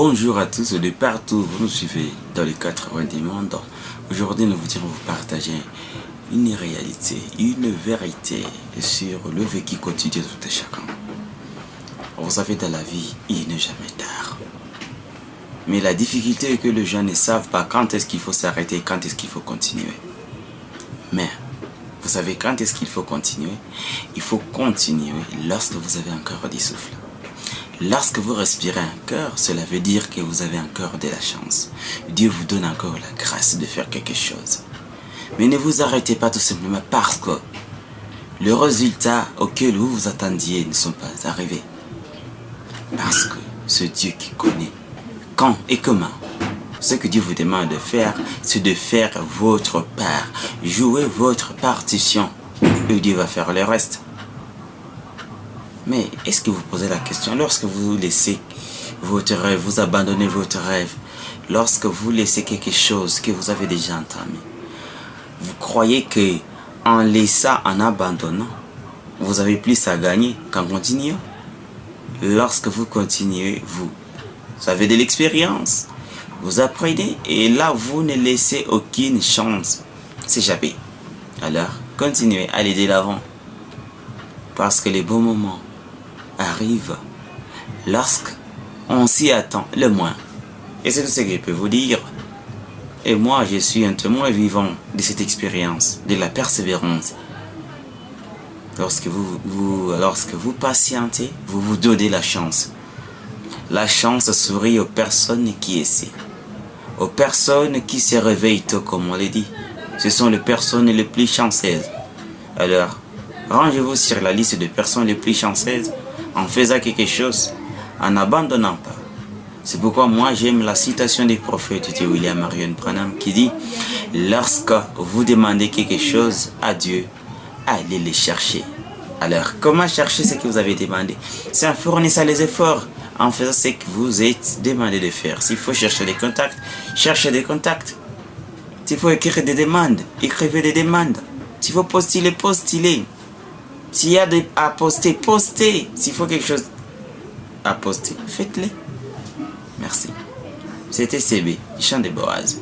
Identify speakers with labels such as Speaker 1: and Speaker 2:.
Speaker 1: Bonjour à tous de partout, vous nous suivez dans les 80 du monde. Aujourd'hui, nous voudrions vous partager une réalité, une vérité sur le vécu quotidien de tout un chacun. Vous savez, dans la vie, il n'est jamais tard. Mais la difficulté est que les gens ne savent pas quand est-ce qu'il faut s'arrêter et quand est-ce qu'il faut continuer. Mais, vous savez quand est-ce qu'il faut continuer? Il faut continuer lorsque vous avez encore du souffle. Lorsque vous respirez un cœur, cela veut dire que vous avez encore de la chance. Dieu vous donne encore la grâce de faire quelque chose. Mais ne vous arrêtez pas tout simplement parce que les résultats auxquels vous vous attendiez ne sont pas arrivés. Parce que c'est Dieu qui connaît quand et comment. Ce que Dieu vous demande de faire, c'est de faire votre part. Jouez votre partition et Dieu va faire le reste. Mais est-ce que vous posez la question, lorsque vous laissez votre rêve, vous abandonnez votre rêve, lorsque vous laissez quelque chose que vous avez déjà entamé, vous croyez que en laissant, en abandonnant, vous avez plus à gagner qu'en continuant? Lorsque vous continuez, vous avez de l'expérience, vous apprenez et là vous ne laissez aucune chance s'échapper. Alors, continuez, allez de l'avant. Parce que les bons moments arrive lorsque on s'y attend le moins. Et c'est tout ce que je peux vous dire. Et moi, je suis un témoin vivant de cette expérience, de la persévérance. Lorsque vous patientez, vous vous donnez la chance. La chance sourit aux personnes qui essaient. Aux personnes qui se réveillent tôt, comme on l'a dit. Ce sont les personnes les plus chanceuses. Alors, rangez-vous sur la liste des personnes les plus chanceuses en faisant quelque chose, en n'abandonnant pas. C'est pourquoi moi j'aime la citation du prophète de William Marion Branham qui dit: lorsque vous demandez quelque chose à Dieu, allez le chercher. Alors, comment chercher ce que vous avez demandé? C'est en fournissant les efforts, en faisant ce que vous êtes demandé de faire. S'il faut chercher des contacts, cherchez des contacts. S'il faut écrire des demandes, écrivez des demandes. S'il faut postuler, postulez. S'il y a à poster, postez. S'il faut quelque chose à poster, faites-le. Merci. C'était CB, Chant de Boaz.